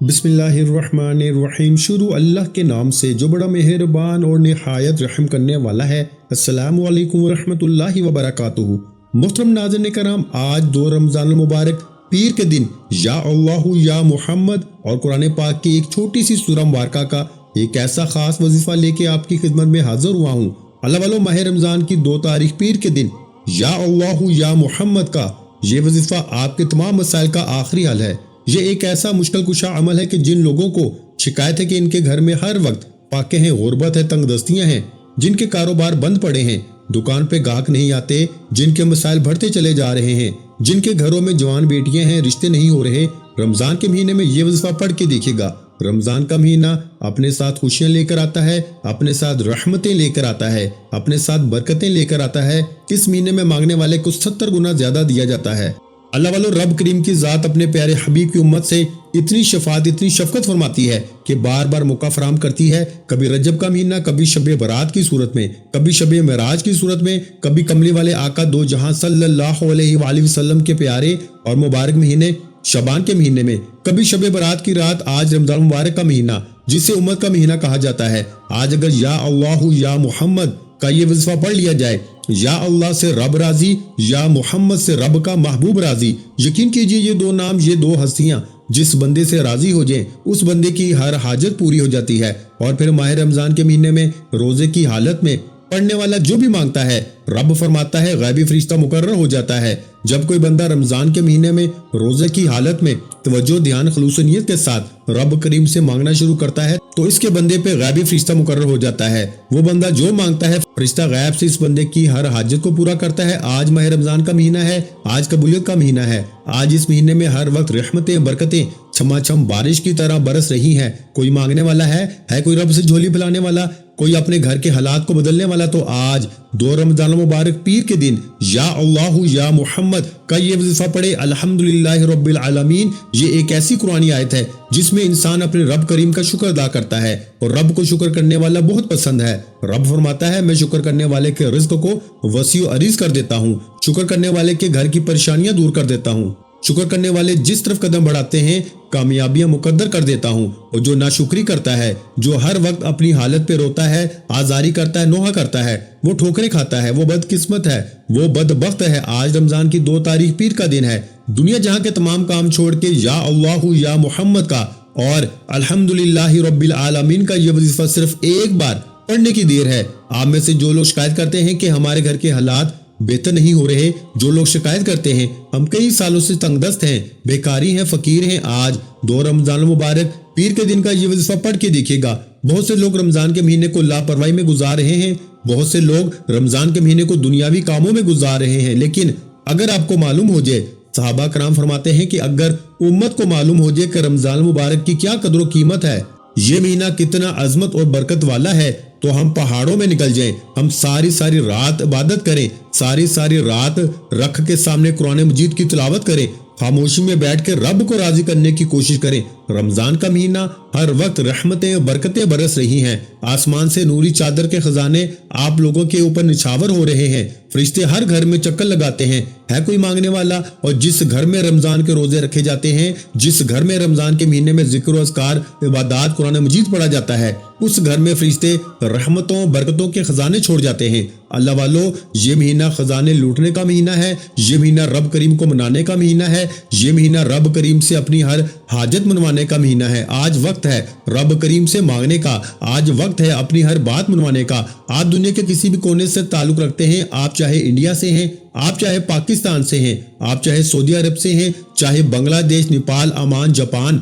بسم اللہ الرحمن الرحیم۔ شروع اللہ کے نام سے جو بڑا مہربان اور نہایت رحم کرنے والا ہے۔ السلام علیکم ورحمۃ اللہ وبرکاتہ۔ محترم ناظرین کرام، آج 2 رمضان المبارک پیر کے دن یا اللہ یا محمد اور قرآن پاک کی ایک چھوٹی سی سورہ مبارکہ کا ایک ایسا خاص وظیفہ لے کے آپ کی خدمت میں حاضر ہوا ہوں۔ اللہ والو، ماہ رمضان کی 2 تاریخ پیر کے دن یا اللہ یا محمد کا یہ وظیفہ آپ کے تمام مسائل کا آخری حل ہے۔ یہ ایک ایسا مشکل کشا عمل ہے کہ جن لوگوں کو شکایت ہے کہ ان کے گھر میں ہر وقت فاقے ہیں، غربت ہے، تنگ دستیاں ہیں، جن کے کاروبار بند پڑے ہیں، دکان پہ گاہک نہیں آتے، جن کے مسائل بڑھتے چلے جا رہے ہیں، جن کے گھروں میں جوان بیٹیاں ہیں، رشتے نہیں ہو رہے، رمضان کے مہینے میں یہ وظیفہ پڑھ کے دیکھے گا۔ رمضان کا مہینہ اپنے ساتھ خوشیاں لے کر آتا ہے، اپنے ساتھ رحمتیں لے کر آتا ہے، اپنے ساتھ برکتیں لے کر آتا ہے۔ اس مہینے میں مانگنے والے کو 70 گنا زیادہ دیا جاتا ہے۔ اللہ والو، رب کریم کی ذات اپنے پیارے حبیب کی امت سے اتنی شفاعت، اتنی شفقت فرماتی ہے کہ بار بار موقع فراہم کرتی ہے۔ کبھی رجب کا مہینہ، کبھی شب برات کی صورت میں، کبھی شب معراج کی صورت میں، کبھی کملی والے آقا دو جہاں صلی اللہ علیہ وآلہ وسلم کے پیارے اور مبارک مہینے شعبان کے مہینے میں، کبھی شب برات کی رات۔ آج رمضان مبارک کا مہینہ جسے امت کا مہینہ کہا جاتا ہے، آج اگر یا اللہ یا محمد کا یہ وظیفہ پڑھ لیا جائے، یا اللہ سے رب راضی، یا محمد سے رب کا محبوب راضی، یقین کیجئے یہ 2 نام، یہ 2 ہستیاں جس بندے سے راضی ہو جائیں اس بندے کی ہر حاجت پوری ہو جاتی ہے۔ اور پھر ماہ رمضان کے مہینے میں روزے کی حالت میں پڑھنے والا جو بھی مانگتا ہے، رب فرماتا ہے غیبی فرشتہ مقرر ہو جاتا ہے۔ جب کوئی بندہ رمضان کے مہینے میں روزے کی حالت میں توجہ، دھیان، خلوص و نیت کے ساتھ رب کریم سے مانگنا شروع کرتا ہے تو اس کے بندے پہ غیبی فرشتہ مقرر ہو جاتا ہے۔ وہ بندہ جو مانگتا ہے، فرشتہ غیب سے اس بندے کی ہر حاجت کو پورا کرتا ہے۔ آج ماہ رمضان کا مہینہ ہے، آج قبولیت کا مہینہ ہے۔ آج اس مہینے میں ہر وقت رحمتیں، برکتیں چھما چھم بارش کی طرح برس رہی ہیں۔ کوئی مانگنے والا ہے کوئی رب سے جھولی پھیلانے والا، کوئی اپنے گھر کے حالات کو بدلنے والا، تو آج 2 رمضان المبارک پیر کے دن یا اللہ یا محمد کا یہ وظیفہ پڑھے۔ الحمدللہ رب العالمین، یہ ایک ایسی قرآنی آیت ہے جس میں انسان اپنے رب کریم کا شکر ادا کرتا ہے، اور رب کو شکر کرنے والا بہت پسند ہے۔ رب فرماتا ہے میں شکر کرنے والے کے رزق کو وسیع و عریض کر دیتا ہوں، شکر کرنے والے کے گھر کی پریشانیاں دور کر دیتا ہوں، شکر کرنے والے جس طرف قدم بڑھاتے ہیں کامیابیاں مقدر کر دیتا ہوں۔ اور جو ناشکری کرتا ہے، جو ہر وقت اپنی حالت پہ روتا ہے، آزاری کرتا ہے، نوحہ کرتا ہے، وہ ٹھوکریں کھاتا ہے، وہ بدقسمت ہے، وہ بدبخت ہے۔ آج رمضان کی 2 تاریخ پیر کا دن ہے۔ دنیا جہاں کے تمام کام چھوڑ کے یا اللہ یا محمد کا اور الحمدللہ رب العالمین کا یہ وظیفہ صرف ایک بار پڑھنے کی دیر ہے۔ آپ میں سے جو لوگ شکایت کرتے ہیں کہ ہمارے گھر کے حالات بہتر نہیں ہو رہے، جو لوگ شکایت کرتے ہیں ہم کئی سالوں سے تنگ دست ہیں، بیکاری ہیں، فقیر ہیں، آج 2 رمضان المبارک پیر کے دن کا یہ وظیفہ پڑھ کے دیکھے گا۔ بہت سے لوگ رمضان کے مہینے کو لاپرواہی میں گزار رہے ہیں، بہت سے لوگ رمضان کے مہینے کو دنیاوی کاموں میں گزار رہے ہیں، لیکن اگر آپ کو معلوم ہو جائے، صحابہ کرام فرماتے ہیں کہ اگر امت کو معلوم ہو جائے کہ رمضان المبارک کی کیا قدر و قیمت ہے، یہ مہینہ کتنا عظمت اور برکت والا ہے، تو ہم پہاڑوں میں نکل جائیں، ہم ساری رات عبادت کریں، ساری رات رکھ کے سامنے قرآن مجید کی تلاوت کریں، خاموشی میں بیٹھ کے رب کو راضی کرنے کی کوشش کریں۔ رمضان کا مہینہ ہر وقت رحمتیں اور برکتیں برس رہی ہیں، آسمان سے نوری چادر کے خزانے آپ لوگوں کے اوپر نچھاور ہو رہے ہیں، فرشتے ہر گھر میں چکر لگاتے ہیں، ہے کوئی مانگنے والا؟ اور جس گھر میں رمضان کے روزے رکھے جاتے ہیں، جس گھر میں رمضان کے مہینے میں ذکر و اذکار، عبادات، قرآن مجید پڑھا جاتا ہے، اس گھر میں فرشتے رحمتوں، برکتوں کے خزانے چھوڑ جاتے ہیں۔ اللہ والو، یہ مہینہ خزانے لوٹنے کا مہینہ ہے، یہ مہینہ رب کریم کو منانے کا مہینہ ہے، یہ مہینہ رب کریم سے اپنی ہر حاجت منوانے کا مہینہ ہے۔ آج وقت ہے رب کریم سے مانگنے کا، آج وقت ہے اپنی ہر بات منوانے کا۔ آپ دنیا کے کسی بھی کونے سے تعلق رکھتے ہیں، آپ چاہے انڈیا سے ہیں، آپ چاہے پاکستان سے ہیں، آپ چاہے سعودی عرب سے ہیں، چاہے بنگلہ دیش، نیپال، عمان، جاپان،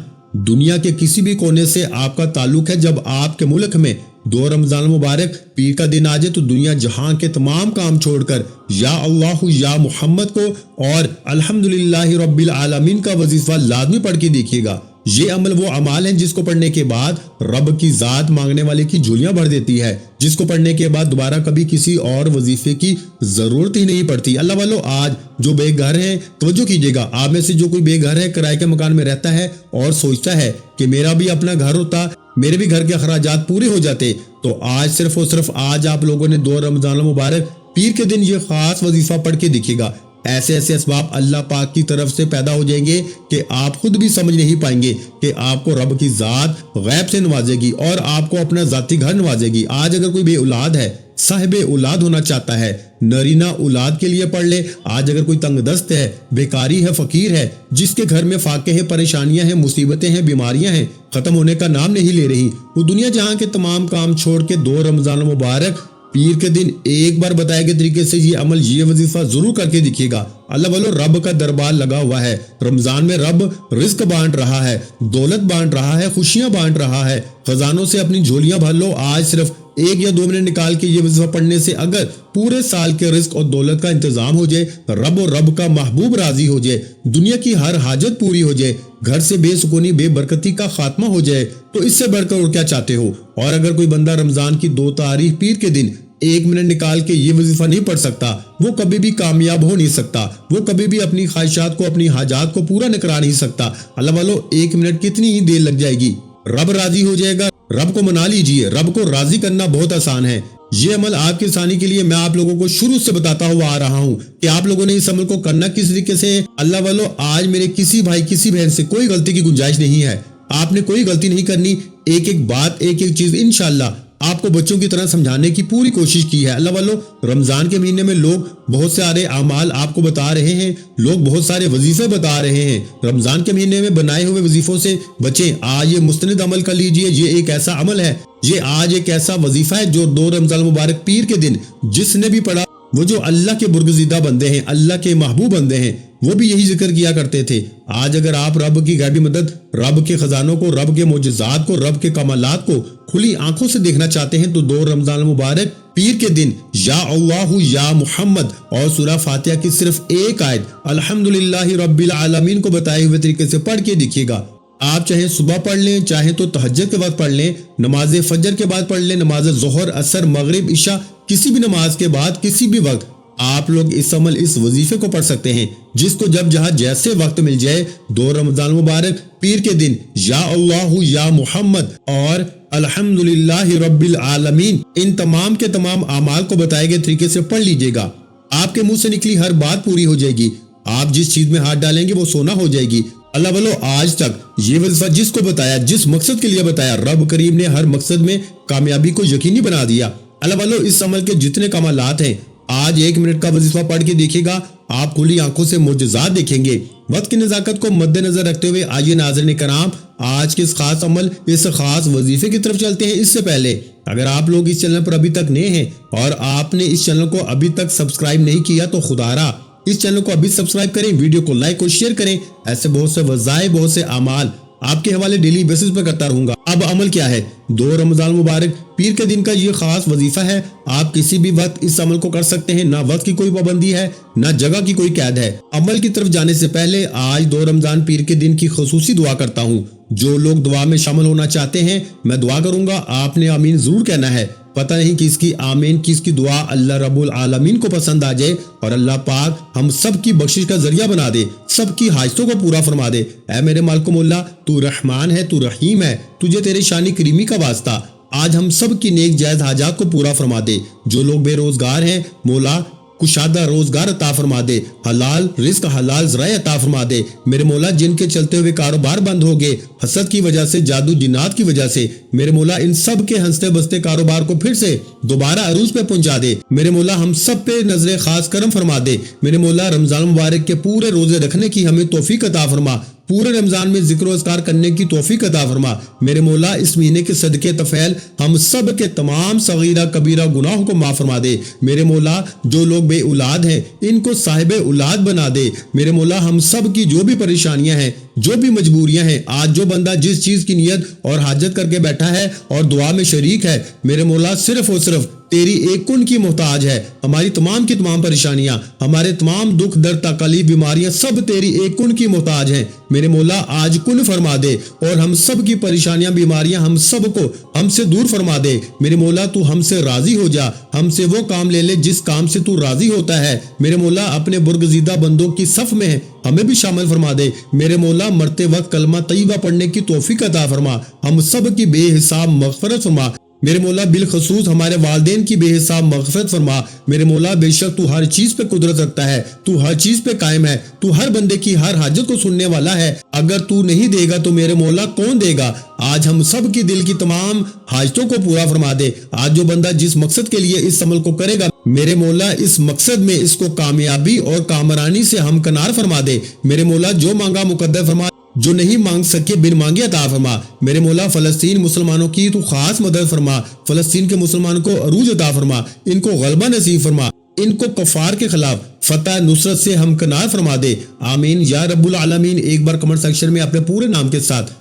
دنیا کے کسی بھی کونے سے آپ کا تعلق ہے، جب آپ کے ملک میں 2 رمضان مبارک پیر کا دن آ جائے تو دنیا جہاں کے تمام کام چھوڑ کر یا اللہ یا محمد کو اور الحمدللہ رب العالمین کا وظیفہ لازمی پڑھ کے دیکھیے گا۔ یہ عمل وہ اعمال ہیں جس کو پڑھنے کے بعد رب کی ذات مانگنے والے کی جھولیاں بھر دیتی ہے، جس کو پڑھنے کے بعد دوبارہ کبھی کسی اور وظیفے کی ضرورت ہی نہیں پڑتی۔ اللہ والو، آج جو بے گھر ہیں توجہ کیجیے گا، آپ میں سے جو کوئی بے گھر ہے، کرائے کے مکان میں رہتا ہے اور سوچتا ہے کہ میرا بھی اپنا گھر ہوتا، میرے بھی گھر کے اخراجات پورے ہو جاتے، تو آج صرف اور صرف آج آپ لوگوں نے 2 رمضان المبارک پیر کے دن یہ خاص وظیفہ پڑھ کے دیکھیے گا۔ ایسے ایسے اسباب اللہ پاک کی طرف سے پیدا ہو جائیں گے کہ آپ خود بھی سمجھ نہیں پائیں گے کہ آپ کو رب کی ذات غیب سے نوازے گی اور آپ کو اپنا ذاتی گھر نوازے گی۔ آج اگر کوئی بے اولاد ہے، صاحب اولاد ہونا چاہتا ہے، نرینہ اولاد کے لیے پڑھ لے۔ آج اگر کوئی تنگ دست ہے، بیکاری ہے، فقیر ہے، جس کے گھر میں فاقے ہیں، پریشانیاں ہیں، مصیبتیں ہیں، بیماریاں ہیں، ختم ہونے کا نام نہیں لے رہی، وہ دنیا جہاں کے تمام کام چھوڑ کے 2 رمضان المبارک پیر کے دن ایک بار بتائے گئے طریقے سے یہ عمل، یہ وظیفہ ضرور کر کے دکھیے گا۔ اللہ والو، رب کا دربار لگا ہوا ہے۔ رمضان میں رب رزق بانٹ رہا ہے، دولت بانٹ رہا ہے، خوشیاں بانٹ رہا ہے۔ خزانوں سے اپنی جھولیاں بھر لو۔ آج صرف 1 یا 2 منٹ نکال کے یہ وظیفہ پڑھنے سے اگر پورے سال کے رزق اور دولت کا انتظام ہو جائے، رب اور رب کا محبوب راضی ہو جائے، دنیا کی ہر حاجت پوری ہو جائے، گھر سے بے سکونی، بے برکتی کا خاتمہ ہو جائے، تو اس سے بڑھ کر اور کیا چاہتے ہو؟ اور اگر کوئی بندہ رمضان کی 2 تاریخ پیر کے دن 1 منٹ نکال کے یہ وظیفہ نہیں پڑھ سکتا، وہ کبھی بھی کامیاب ہو نہیں سکتا، وہ کبھی بھی اپنی خواہشات کو، اپنی حاجات کو پورا نہ کرا نہیں سکتا۔ اللہ والو، 1 منٹ کتنی ہی دیر لگ جائے گی، رب راضی ہو جائے گا۔ رب کو منا لیجئے، رب کو راضی کرنا بہت آسان ہے۔ یہ عمل آپ کی آسانی کے لیے میں آپ لوگوں کو شروع سے بتاتا ہوا آ رہا ہوں کہ آپ لوگوں نے اس عمل کو کرنا کس طریقے سے۔ اللہ والو، آج میرے کسی بھائی، کسی بہن سے کوئی غلطی کی گنجائش نہیں ہے۔ آپ نے کوئی غلطی نہیں کرنی، ایک ایک بات، ایک ایک چیز انشاءاللہ آپ کو بچوں کی طرح سمجھانے کی پوری کوشش کی ہے۔ اللہ والو، رمضان کے مہینے میں لوگ بہت سارے اعمال آپ کو بتا رہے ہیں، لوگ بہت سارے وظیفے بتا رہے ہیں۔ رمضان کے مہینے میں بنائے ہوئے وظیفوں سے بچیں۔ آج یہ مستند عمل کر لیجئے، یہ ایک ایسا عمل ہے، یہ آج ایک ایسا وظیفہ ہے جو 2 رمضان مبارک پیر کے دن جس نے بھی پڑھا، وہ جو اللہ کے برگزیدہ بندے ہیں، اللہ کے محبوب بندے ہیں، وہ بھی یہی ذکر کیا کرتے تھے۔ آج اگر آپ رب کی غیبی مدد، رب کے خزانوں کو، رب کے معجزات کو، رب کے کمالات کو کھلی آنکھوں سے دیکھنا چاہتے ہیں تو 2 رمضان المبارک پیر کے دن یا اللہ یا محمد اور سورہ فاتحہ کی صرف ایک آیت الحمدللہ رب العالمین کو بتائے ہوئے طریقے سے پڑھ کے دیکھیے گا۔ آپ چاہے صبح پڑھ لیں، چاہے تو تہجد کے وقت پڑھ لیں، نماز فجر کے بعد پڑھ لیں، نماز ظہر، عصر، مغرب، عشاء، کسی بھی نماز کے بعد، کسی بھی وقت آپ لوگ اس عمل، اس وظیفے کو پڑھ سکتے ہیں، جس کو جب جہاں جیسے وقت مل جائے 2 رمضان مبارک پیر کے دن یا اللہ یا محمد اور الحمدللہ رب العالمین، ان تمام کے تمام اعمال کو بتائے گئے طریقے سے پڑھ لیجئے گا۔ آپ کے منہ سے نکلی ہر بات پوری ہو جائے گی، آپ جس چیز میں ہاتھ ڈالیں گے وہ سونا ہو جائے گی۔ اللہ والو، آج تک یہ وظیفہ جس کو بتایا، جس مقصد کے لیے بتایا، رب کریم نے ہر مقصد میں کامیابی کو یقینی بنا دیا۔ اللہ والو، اس عمل کے جتنے کمالات ہیں، آج 1 منٹ کا وظیفہ پڑھ کے دیکھیے گا، آپ کھلی آنکھوں سے معجزات دیکھیں گے۔ وقت کی نزاکت کو مد نظر رکھتے ہوئے آئیے ناظرین کرام، آج کے اس خاص عمل، اس خاص وظیفے کی طرف چلتے ہیں۔ اس سے پہلے اگر آپ لوگ اس چینل پر ابھی تک نئے ہیں اور آپ نے اس چینل کو ابھی تک سبسکرائب نہیں کیا تو خدارا اس چینل کو ابھی سبسکرائب کریں، ویڈیو کو لائک اور شیئر کریں۔ ایسے بہت سے وظائف، بہت سے اعمال آپ کے حوالے ڈیلی بیسس پر کرتا رہوں گا۔ اب عمل کیا ہے؟ 2 رمضان مبارک پیر کے دن کا یہ خاص وظیفہ ہے۔ آپ کسی بھی وقت اس عمل کو کر سکتے ہیں، نہ وقت کی کوئی پابندی ہے، نہ جگہ کی کوئی قید ہے۔ عمل کی طرف جانے سے پہلے آج 2 رمضان پیر کے دن کی خصوصی دعا کرتا ہوں۔ جو لوگ دعا میں شامل ہونا چاہتے ہیں، میں دعا کروں گا، آپ نے آمین ضرور کہنا ہے۔ پتہ نہیں کس کی آمین، کس کی دعا اللہ رب العالمین کو پسند آ جائے اور اللہ پاک ہم سب کی بخشش کا ذریعہ بنا دے، سب کی حاجتوں کو پورا فرما دے۔ اے میرے مالک مولا، تو رحمان ہے، تو رحیم ہے، تجھے تیرے شان کریمی کا واسطہ، آج ہم سب کی نیک جائز حاجات کو پورا فرما دے۔ جو لوگ بے روزگار ہیں، مولا کشادہ روزگار عطا فرما دے، حلال رزق، حلال ذرائع عطا فرما دے۔ میرے مولا، جن کے چلتے ہوئے کاروبار بند ہو گئے، حسد کی وجہ سے، جادو جنات کی وجہ سے، میرے مولا ان سب کے ہنستے بستے کاروبار کو پھر سے دوبارہ عروج پہ پہنچا دے۔ میرے مولا ہم سب پہ نظر خاص کرم فرما دے۔ میرے مولا رمضان مبارک کے پورے روزے رکھنے کی ہمیں توفیق عطا فرما، پورے رمضان میں ذکر و اذکار کرنے کی توفیق عطا فرما۔ میرے مولا اس مہینے کے صدقے طفیل ہم سب کے تمام صغیرہ کبیرہ گناہوں کو معاف فرما دے۔ میرے مولا جو لوگ بے اولاد ہیں ان کو صاحب اولاد بنا دے۔ میرے مولا ہم سب کی جو بھی پریشانیاں ہیں، جو بھی مجبوریاں ہیں، آج جو بندہ جس چیز کی نیت اور حاجت کر کے بیٹھا ہے اور دعا میں شریک ہے، میرے مولا صرف اور صرف تیری ایک کن کی محتاج ہے۔ ہماری تمام کی تمام پریشانیاں، ہمارے تمام دکھ درد تکلیف بیماریاں سب تیری ایک کن کی محتاج ہیں۔ میرے مولا آج کن فرما دے اور ہم سب کی پریشانیاں بیماریاں ہم سب کو ہم سے دور فرما دے۔ میرے مولا تو ہم سے راضی ہو جا، ہم سے وہ کام لے لے جس کام سے تو راضی ہوتا ہے۔ میرے مولا اپنے برگزیدہ بندوں کی صف میں ہمیں بھی شامل فرما دے۔ میرے مولا مرتے وقت کلمہ طیبہ پڑھنے کی توفیق عطا فرما، ہم سب کی بے حساب مغفرت فرما۔ میرے مولا بالخصوص ہمارے والدین کی بے حساب مغفرت فرما۔ میرے مولا بے شک تو ہر چیز پہ قدرت رکھتا ہے، تو ہر چیز پہ قائم ہے، تو ہر بندے کی ہر حاجت کو سننے والا ہے۔ اگر تو نہیں دے گا تو میرے مولا کون دے گا؟ آج ہم سب کی دل کی تمام حاجتوں کو پورا فرما دے۔ آج جو بندہ جس مقصد کے لیے اس عمل کو کرے گا میرے مولا اس مقصد میں اس کو کامیابی اور کامرانی سے ہمکنار فرما دے۔ میرے مولا جو مانگا مقدر فرما، جو نہیں مانگ سکے بن مانگے عطا فرما۔ میرے مولا فلسطین مسلمانوں کی تو خاص مدد فرما، فلسطین کے مسلمانوں کو عروج عطا فرما، ان کو غلبہ نصیب فرما، ان کو کفار کے خلاف فتح نصرت سے ہمکنار فرما دے۔ آمین یا رب العالمین۔ ایک بار کمنٹ سیکشن میں اپنے پورے نام کے ساتھ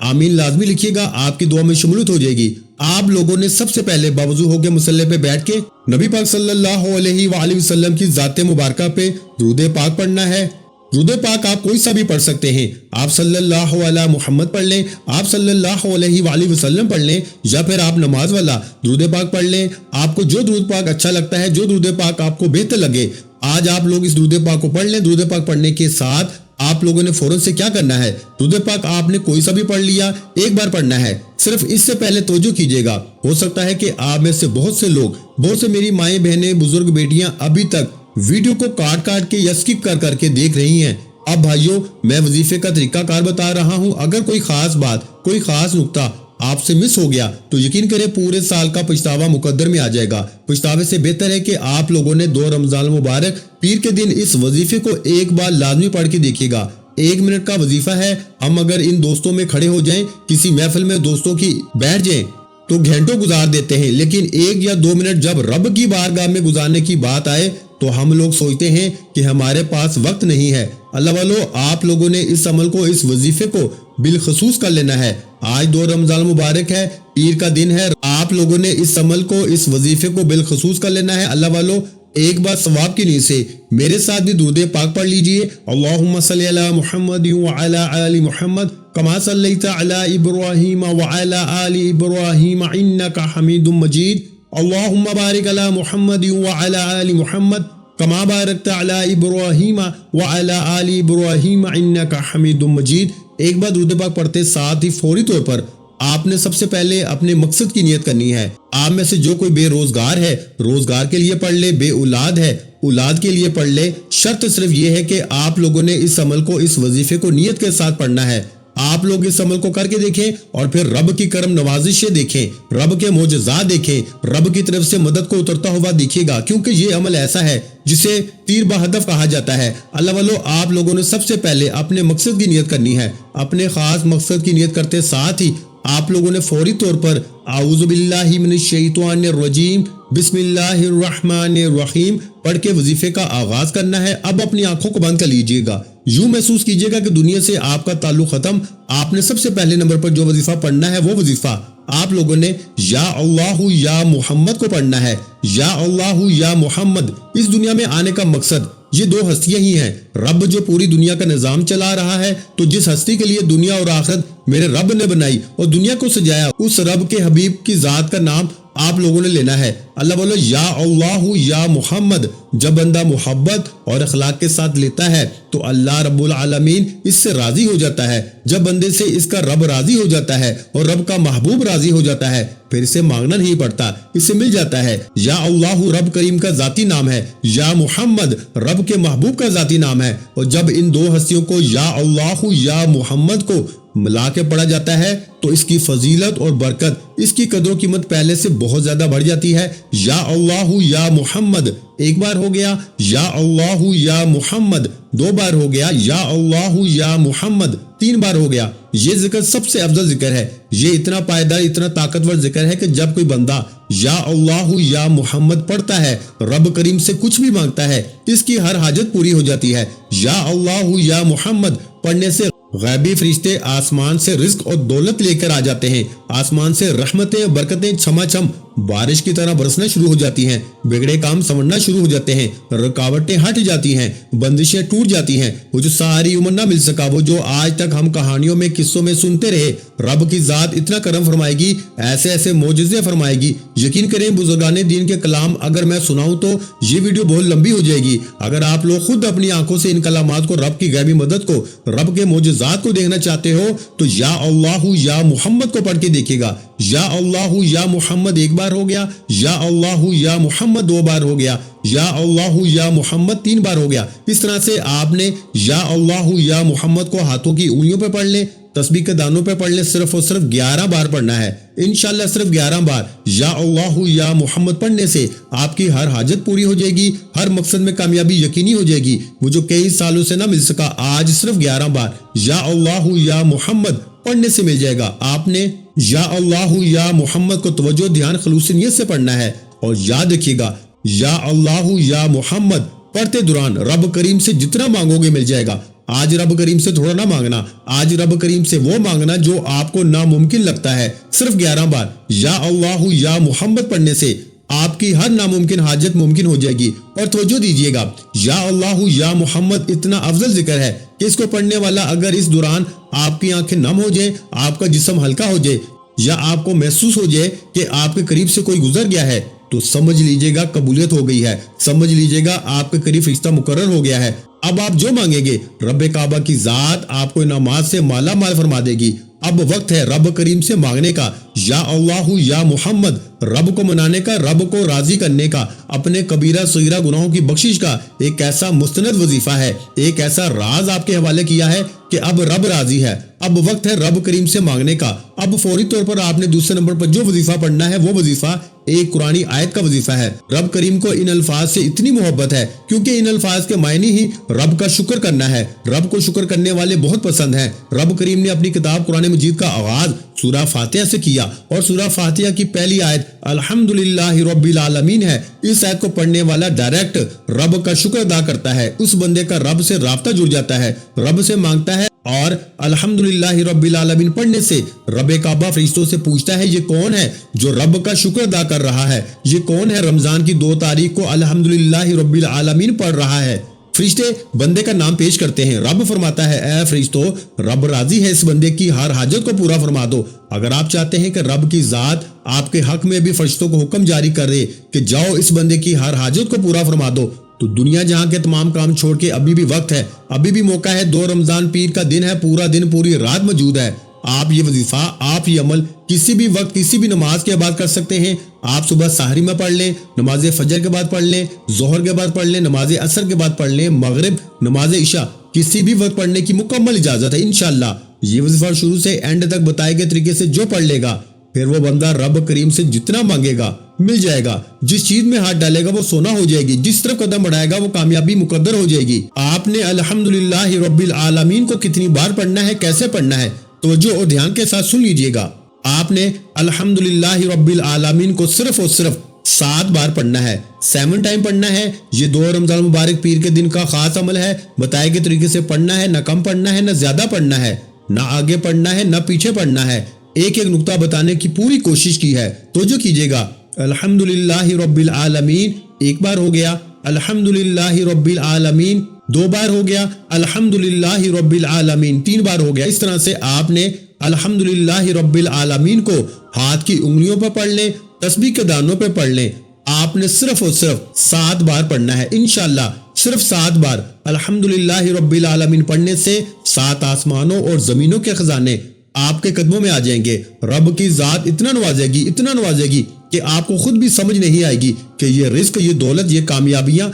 آمین لازمی لکھیے گا، آپ کی دعا میں شمولیت ہو جائے گی۔ آپ لوگوں نے سب سے پہلے باوضو ہو کے مصلی پہ بیٹھ کے نبی پاک صلی اللہ علیہ وآلہ وسلم کی ذات مبارکہ پہ درود پاک پڑھنا ہے۔ درود پاک آپ کوئی سا بھی پڑھ سکتے ہیں، آپ صلی اللہ علیہ محمد پڑھ لیں، آپ صلی اللہ علیہ وآلہ وسلم پڑھ لیں، یا پھر آپ نماز والا درود پاک پڑھ لیں۔ آپ کو جو درود پاک اچھا لگتا ہے، جو درود پاک آپ کو بہتر لگے، آج آپ لوگ اس درود پاک کو پڑھ لیں۔ درود پاک پڑھنے کے ساتھ آپ لوگوں نے فوراً سے کیا کرنا ہے، درود پاک آپ نے کوئی سا بھی پڑھ لیا، ایک بار پڑھنا ہے۔ صرف اس سے پہلے توجہ کیجیے گا، ہو سکتا ہے کہ آپ میں سے بہت سے لوگ، بہت سے میری مائیں بہنیں بزرگ بیٹیاں ابھی تک ویڈیو کو کاٹ کاٹ کے یا سکپ کر کر کے دیکھ رہی ہیں۔ اب بھائیوں میں وظیفے کا طریقہ کار بتا رہا ہوں، اگر کوئی خاص بات، کوئی خاص نقطہ آپ سے مس ہو گیا تو یقین کریں پورے سال کا پچھتاوا مقدر میں آ جائے گا۔ پچھتاوے سے بہتر ہے کہ آپ لوگوں نے 2 رمضان المبارک پیر کے دن اس وظیفے کو ایک بار لازمی پڑھ کے دیکھیے گا۔ 1 منٹ کا وظیفہ ہے۔ ہم اگر ان دوستوں میں کھڑے ہو جائیں، کسی محفل میں دوستوں کی بیٹھ جائیں تو گھنٹوں گزار دیتے ہیں، لیکن 1 یا 2 منٹ جب رب کی بارگاہ میں گزارنے کی بات آئے تو ہم لوگ سوچتے ہیں کہ ہمارے پاس وقت نہیں ہے۔ اللہ والو، آپ لوگوں نے اس عمل کو، اس وظیفے کو بالخصوص کر لینا ہے۔ آج 2 رمضان مبارک ہے، پیر کا دن ہے، آپ لوگوں نے اس عمل کو، اس وظیفے کو بالخصوص کر لینا ہے۔ اللہ والو، ایک بار ثواب کی نیت سے میرے ساتھ بھی درود پاک پڑھ لیجئے۔ اللہم صلی علی محمد وعلی آل محمد کما صلیت علی ابراہیم وعلی آل ابراہیم انک حمید مجید۔ اللہم بارک علی محمد وعلی آل محمد کما بارکت علی ابراہیم وعلی آل ابراہیم انک حمید مجید۔ ایک بار درود پاک پڑھتے ساتھ ہی فوری طور پر آپ نے سب سے پہلے اپنے مقصد کی نیت کرنی ہے۔ آپ میں سے جو کوئی بے روزگار ہے، روزگار کے لیے پڑھ لے، بے اولاد ہے، اولاد کے لیے پڑھ لے۔ شرط صرف یہ ہے کہ آپ لوگوں نے اس عمل کو، اس وظیفے کو نیت کے ساتھ پڑھنا ہے۔ آپ لوگ اس عمل کو کر کے دیکھیں اور پھر رب کی کرم نوازشیں دیکھیں، رب کے معجزات دیکھیں، رب کی طرف سے مدد کو اترتا ہوا دیکھیے گا، کیونکہ یہ عمل ایسا ہے جسے تیر بہدف کہا جاتا ہے۔ اللہ والو، آپ لوگوں نے سب سے پہلے اپنے مقصد کی نیت کرنی ہے۔ اپنے خاص مقصد کی نیت کرتے ساتھ ہی آپ لوگوں نے فوری طور پر اعوذ باللہ من الشیطان الرجیم بسم اللہ الرحمن الرحیم پڑھ کے وظیفے کا آغاز کرنا ہے۔ اب اپنی آنکھوں کو بند کر لیجئے گا، یوں محسوس کیجئے گا کہ دنیا سے آپ کا تعلق ختم۔ آپ نے سب سے پہلے نمبر پر جو وظیفہ پڑھنا ہے وہ وظیفہ آپ لوگوں نے یا اللہ یا محمد کو پڑھنا ہے۔ یا اللہ یا محمد، اس دنیا میں آنے کا مقصد یہ 2 ہستیاں ہی ہیں۔ رب جو پوری دنیا کا نظام چلا رہا ہے، تو جس ہستی کے لیے دنیا اور آخرت میرے رب نے بنائی اور دنیا کو سجایا، اس رب کے حبیب کی ذات کا نام آپ لوگوں نے لینا ہے۔ اللہ بولو یا اللہ یا محمد۔ جب بندہ محبت اور اخلاق کے ساتھ لیتا ہے تو اللہ رب العالمین اس سے راضی ہو جاتا ہے۔ جب بندے سے اس کا رب راضی ہو جاتا ہے اور رب کا محبوب راضی ہو جاتا ہے، پھر اسے مانگنا نہیں پڑتا، اسے مل جاتا ہے۔ یا اللہ رب کریم کا ذاتی نام ہے، یا محمد رب کے محبوب کا ذاتی نام ہے۔ اور جب ان 2 ہستیوں کو یا اللہ یا محمد کو ملا کے پڑھا جاتا ہے تو اس کی فضیلت اور برکت، اس کی قدر و قیمت پہلے سے بہت زیادہ بڑھ جاتی ہے۔ یا اللہ یا محمد ایک بار ہو گیا، یا اللہ یا محمد 2 بار ہو گیا، یا اللہ یا محمد 3 بار ہو گیا۔ یہ ذکر سب سے افضل ذکر ہے، یہ اتنا پائیدار، اتنا طاقتور ذکر ہے کہ جب کوئی بندہ یا اللہ یا محمد پڑھتا ہے، رب کریم سے کچھ بھی مانگتا ہے، اس کی ہر حاجت پوری ہو جاتی ہے۔ یا اللہ یا محمد پڑھنے سے غیبی فرشتے آسمان سے رزق اور دولت لے کر آ جاتے ہیں، آسمان سے رحمتیں برکتیں چھما چھم بارش کی طرح برسنا شروع ہو جاتی ہیں، بگڑے کام سنورنا شروع ہو جاتے ہیں، رکاوٹیں ہٹ جاتی ہیں، بندشیں ٹوٹ جاتی ہیں۔ وہ جو ساری عمر نہ مل سکا، وہ جو آج تک ہم کہانیوں میں قصوں میں سنتے رہے، رب کی ذات اتنا کرم فرمائے گی، ایسے ایسے معجزے فرمائے گی۔ یقین کریں بزرگان دین کے کلام اگر میں سناؤں تو یہ ویڈیو بہت لمبی ہو جائے گی۔ اگر آپ لوگ خود اپنی آنکھوں سے ان کلامات کو، رب کی غیبی مدد کو، رب کے معجزات کو دیکھنا چاہتے ہو تو یا اللہ یا محمد کو پڑھ کے دیکھیے گا۔ یا اللہ یا محمد ایک بار ہو گیا، یا اللہ یا محمد دو بار ہو گیا، یا اللہ یا محمد تین بار ہو گیا۔ اس طرح سے آپ نے یا اللہ یا محمد کو ہاتھوں کی انگلیوں پہ پڑھ لیں، تسبیح کے دانوں پہ پڑھ لیں، صرف اور صرف 11 بار پڑھنا ہے انشاءاللہ۔ صرف 11 بار یا اللہ یا محمد پڑھنے سے آپ کی ہر حاجت پوری ہو جائے گی، ہر مقصد میں کامیابی یقینی ہو جائے گی۔ وہ جو کئی سالوں سے نہ مل سکا، آج صرف 11 بار یا اللہ یا محمد پڑھنے سے مل جائے گا۔ آپ نے یا اللہ یا محمد کو توجہ، دھیان، خلوص نیت سے پڑھنا ہے، اور یاد رکھیے گا یا اللہ یا محمد پڑھتے دوران رب کریم سے جتنا مانگو گے مل جائے گا۔ آج رب کریم سے تھوڑا نہ مانگنا، آج رب کریم سے وہ مانگنا جو آپ کو ناممکن لگتا ہے۔ صرف 11 بار یا اللہ یا محمد پڑھنے سے آپ کی ہر ناممکن حاجت ممکن ہو جائے گی۔ اور توجہ دیجیے گا، یا اللہ یا محمد اتنا افضل ذکر ہے کہ اس کو پڑھنے والا اگر اس دوران آپ کی آنکھیں نم ہو جائیں، آپ کا جسم ہلکا ہو جائے، یا آپ کو محسوس ہو جائے کہ آپ کے قریب سے کوئی گزر گیا ہے، تو سمجھ لیجئے گا قبولیت ہو گئی ہے، سمجھ لیجئے گا آپ کے قریب فرشتہ مقرر ہو گیا ہے۔ اب آپ جو مانگیں گے رب کعبہ کی ذات آپ کو انعامات سے مالا مال فرما دے گی۔ اب وقت ہے رب کریم سے مانگنے کا، یا اللہ یا محمد، رب کو منانے کا، رب کو راضی کرنے کا، اپنے کبیرہ صغیرہ گناہوں کی بخشش کا ایک ایسا مستند وظیفہ ہے، ایک ایسا راز آپ کے حوالے کیا ہے کہ اب رب راضی ہے۔ اب وقت ہے رب کریم سے مانگنے کا۔ اب فوری طور پر آپ نے دوسرے نمبر پر جو وظیفہ پڑھنا ہے وہ وظیفہ ایک قرآنی آیت کا وظیفہ ہے۔ رب کریم کو ان الفاظ سے اتنی محبت ہے کیونکہ ان الفاظ کے معنی ہی رب کا شکر کرنا ہے۔ رب کو شکر کرنے والے بہت پسند ہیں۔ رب کریم نے اپنی کتاب قرآن مجید کا آغاز سورہ فاتحہ سے کیا، اور سورہ فاتحہ کی پہلی آیت الحمدللہ رب العالمین ہے۔ اس آیت کو پڑھنے والا ڈائریکٹ رب کا شکر ادا کرتا ہے، اس بندے کا رب سے رابطہ جڑ جاتا ہے، رب سے مانگتا ہے، اور الحمدللہ رب العالمین پڑھنے سے رب کعبہ فرشتوں سے پوچھتا ہے یہ کون ہے جو رب کا شکر ادا کر رہا ہے، یہ کون ہے رمضان کی 2 تاریخ کو الحمدللہ رب العالمین پڑھ رہا ہے۔ فرشتے بندے کا نام پیش کرتے ہیں، رب فرماتا ہے اے فرشتوں، رب راضی ہے، اس بندے کی ہر حاجت کو پورا فرما دو۔ اگر آپ چاہتے ہیں کہ رب کی ذات آپ کے حق میں بھی فرشتوں کو حکم جاری کر دے کہ جاؤ اس بندے کی ہر حاجت کو پورا فرما دو، تو دنیا جہاں کے تمام کام چھوڑ کے ابھی بھی وقت ہے، ابھی بھی موقع ہے۔ 2 رمضان پیر کا دن ہے، پورا دن پوری رات موجود ہے۔ آپ یہ وظیفہ، آپ یہ عمل کسی بھی وقت کسی بھی نماز کے بعد کر سکتے ہیں۔ آپ صبح سحری میں پڑھ لیں، نماز فجر کے بعد پڑھ لیں، ظہر کے بعد پڑھ لیں، نماز عصر کے بعد پڑھ لیں، مغرب، نماز عشاء، کسی بھی وقت پڑھنے کی مکمل اجازت ہے انشاءاللہ۔ یہ وظیفہ شروع سے اینڈ تک بتائے گئے طریقے سے جو پڑھ لے گا، پھر وہ بندہ رب کریم سے جتنا مانگے گا مل جائے گا۔ جس چیز میں ہاتھ ڈالے گا وہ سونا ہو جائے گی، جس طرف قدم بڑھائے گا وہ کامیابی مقدر ہو جائے گی۔ آپ نے الحمدللہ رب العالمین کو کتنی بار پڑھنا ہے، کیسے پڑھنا ہے، توجہ اور دھیان کے ساتھ سن لیجئے گا۔ آپ نے الحمدللہ رب العالمین کو صرف اور صرف 7 بار پڑھنا ہے، 7 ٹائم پڑھنا ہے۔ یہ 2 رمضان مبارک پیر کے دن کا خاص عمل ہے، بتائے گئے طریقے سے پڑھنا ہے، نہ کم پڑھنا ہے، نہ زیادہ پڑھنا ہے، نہ آگے پڑھنا ہے، نہ پیچھے پڑھنا ہے۔ ایک ایک نقطہ بتانے کی پوری کوشش کی ہے، توجہ کیجئے گا۔ الحمدللہ رب العالمین ایک بار ہو گیا، الحمدللہ رب العالمین 2 بار ہو گیا، الحمدللہ رب العالمین 3 بار ہو گیا۔ اس طرح سے آپ نے الحمدللہ رب العالمین کو ہاتھ کی انگلیوں پر پڑھ لیں، تسبیح کے دانوں پہ پڑھ لیں۔ آپ نے صرف اور صرف 7 بار پڑھنا ہے انشاءاللہ، صرف 7 بار الحمدللہ رب العالمین پڑھنے سے 7 آسمانوں اور زمینوں کے خزانے آپ کے قدموں میں آ جائیں گے۔ رب کی ذات اتنا نوازے گی، اتنا نوازے گی کہ آپ کو خود بھی سمجھ نہیں آئے گی کہ یہ رزق، یہ دولت، یہ کامیابیاں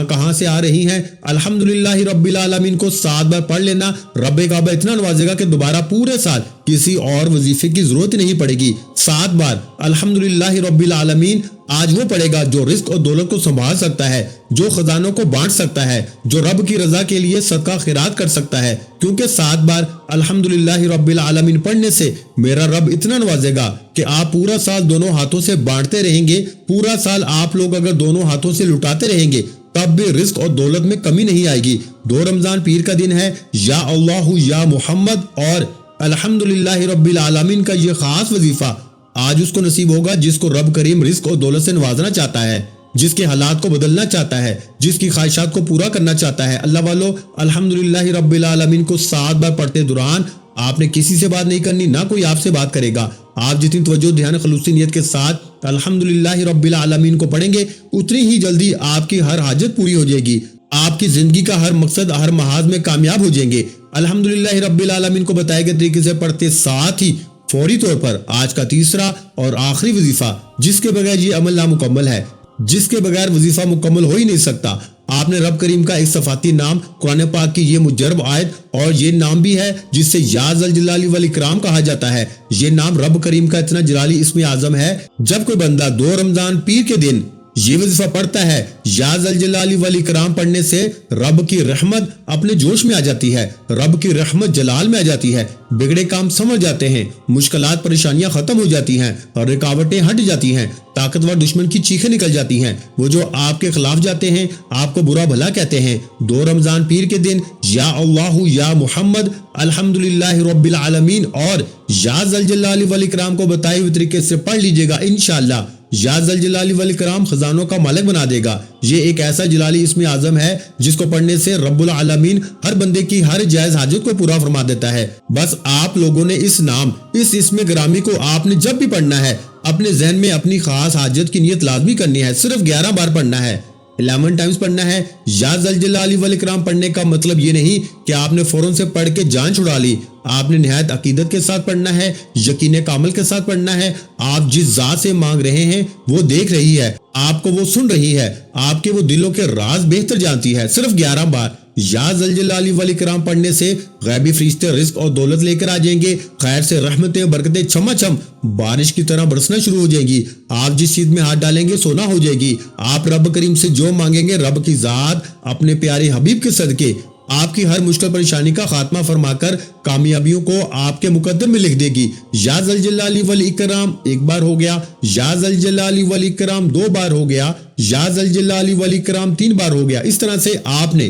کہاں سے آ رہی ہیں۔ الحمدللہ رب العالمین کو 7 بار پڑھ لینا، رب کعبہ اتنا نوازے گا کہ دوبارہ پورے سال کسی اور وظیفے کی ضرورت نہیں پڑے گی۔ 7 بار الحمدللہ رب العالمین آج وہ پڑھے گا جو رزق اور دولت کو سنبھال سکتا ہے، جو خزانوں کو بانٹ سکتا ہے، جو رب کی رضا کے لیے صدقہ خیرات کر سکتا ہے، کیونکہ 7 بار الحمدللہ رب العالمین پڑھنے سے میرا رب اتنا نوازے گا کہ آپ پورا سال دونوں ہاتھوں سے بانٹتے رہیں گے۔ پورا سال آپ لوگ اگر دونوں ہاتھوں سے لٹاتے رہیں گے تب بھی رزق اور دولت میں کمی نہیں آئے گی۔ 2 رمضان پیر کا دن ہے، یا اللہ یا محمد اور الحمدللہ رب العالمین کا یہ خاص وظیفہ آج اس کو نصیب ہوگا جس کو رب کریم رزق اور دولت سے نوازنا چاہتا ہے، جس کے حالات کو بدلنا چاہتا ہے، جس کی خواہشات کو پورا کرنا چاہتا ہے۔ اللہ والو، الحمدللہ رب العالمین کو 7 بار پڑھتے دوران آپ نے کسی سے بات نہیں کرنی، نہ کوئی آپ سے بات کرے گا۔ آپ جتنی توجہ، دھیان، خلوصی نیت کے ساتھ الحمدللہ رب العالمین کو پڑھیں گے، اتنی ہی جلدی آپ کی ہر حاجت پوری ہو جائے گی، آپ کی زندگی کا ہر مقصد، ہر محاذ میں کامیاب ہو جائیں گے۔ الحمدللہ رب العالمین کو بتائے گئے طریقے سے پڑھتے ساتھ ہی فوری طور پر آج کا تیسرا اور آخری وظیفہ جس کے بغیر یہ عمل نامکمل ہے، جس کے بغیر وظیفہ مکمل ہو ہی نہیں سکتا۔ آپ نے رب کریم کا ایک صفاتی نام قرآن پاک کی یہ مجرب آیت اور یہ نام بھی ہے جس سے یا ذل جلال والاکرام کہا جاتا ہے۔ یہ نام رب کریم کا اتنا جلالی اسم اعظم ہے، جب کوئی بندہ 2 رمضان پیر کے دن یہ وظیفہ پڑھتا ہے، یا ذل جلال والاکرام پڑھنے سے رب کی رحمت اپنے جوش میں آ جاتی ہے، رب کی رحمت جلال میں آ جاتی ہے، بگڑے کام سمجھ جاتے ہیں، مشکلات پریشانیاں ختم ہو جاتی ہیں اور رکاوٹیں ہٹ جاتی ہیں، طاقتور دشمن کی چیخیں نکل جاتی ہیں، وہ جو آپ کے خلاف جاتے ہیں، آپ کو برا بھلا کہتے ہیں، 2 رمضان پیر کے دن یا اللہ یا محمد الحمدللہ رب العالمین اور یا ذل جلال والاکرام کو بتائے ہوئے طریقے سے پڑھ لیجئے گا، انشاءاللہ یا ذل جلال والاکرام خزانوں کا مالک بنا دے گا۔ یہ ایک ایسا جلالی اسم اعظم ہے جس کو پڑھنے سے رب العالمین ہر بندے کی ہر جائز حاجت کو پورا فرما دیتا ہے۔ بس آپ لوگوں نے اس نام، اس اسم گرامی کو آپ نے جب بھی پڑھنا ہے، اپنے ذہن میں اپنی خاص حاجت کی نیت لازمی کرنی ہے، صرف 11 بار پڑھنا ہے، 11 ٹائمز پڑھنا ہے۔ یا ذل جلال والاکرام پڑھنے کا مطلب یہ نہیں کہ آپ نے فوراً سے پڑھ کے جان چھڑا لی، آپ نے نہایت عقیدت کے ساتھ پڑھنا ہے، یقین کامل کے ساتھ پڑھنا ہے۔ آپ جس ذات سے مانگ رہے ہیں وہ دیکھ رہی ہے، آپ کو وہ سن رہی ہے، آپ کے وہ دلوں کے راز بہتر جانتی ہے۔ صرف 11 بار یا ذل جلال والاکرام پڑھنے سے غیبی فرشتے رزق اور دولت لے کر آ جائیں گے، خیر سے رحمتیں برکتیں چھما چھم بارش کی طرح برسنا شروع ہو جائیں گی، آپ جس چیز میں ہاتھ ڈالیں گے سونا ہو جائے گی، آپ رب کریم سے جو مانگیں گے رب کی ذات اپنے پیارے حبیب کے صدقے آپ کی ہر مشکل پریشانی کا خاتمہ فرما کر کامیابیوں کو آپ کے مقدر میں لکھ دے گی۔ یا ذل جلال والاکرام 1 بار ہو گیا، یا ذل جلال والاکرام 2 بار ہو گیا، یا ذل جلال والاکرام 3 بار ہو گیا۔ اس طرح سے آپ نے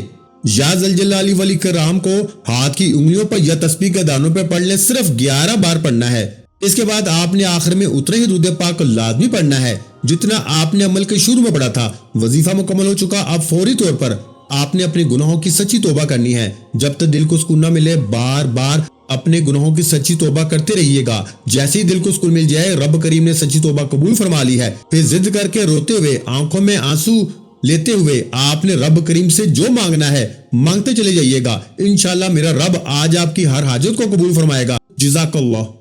یا ذل جلال والاکرام کو ہاتھ کی انگلیوں پر یا تسبیح کے دانوں پر پڑھ لیں، صرف 11 بار پڑھنا ہے۔ اس کے بعد آپ نے آخر میں اترے ہی درود پاک کو لازمی پڑھنا ہے، جتنا آپ نے عمل کے شروع میں پڑھا تھا۔ وظیفہ مکمل ہو چکا، اب فوری طور پر آپ نے اپنے گناہوں کی سچی توبہ کرنی ہے۔ جب تک دل کو سکون نہ ملے بار بار اپنے گناہوں کی سچی توبہ کرتے رہیے گا۔ جیسے ہی دل کو سکون مل جائے رب کریم نے سچی توبہ قبول فرما لی ہے، پھر ضد کر کے روتے ہوئے آنکھوں میں آنسو لیتے ہوئے آپ نے رب کریم سے جو مانگنا ہے مانگتے چلے جائیے گا، انشاءاللہ میرا رب آج آپ کی ہر حاجت کو قبول فرمائے گا۔ جزاک اللہ۔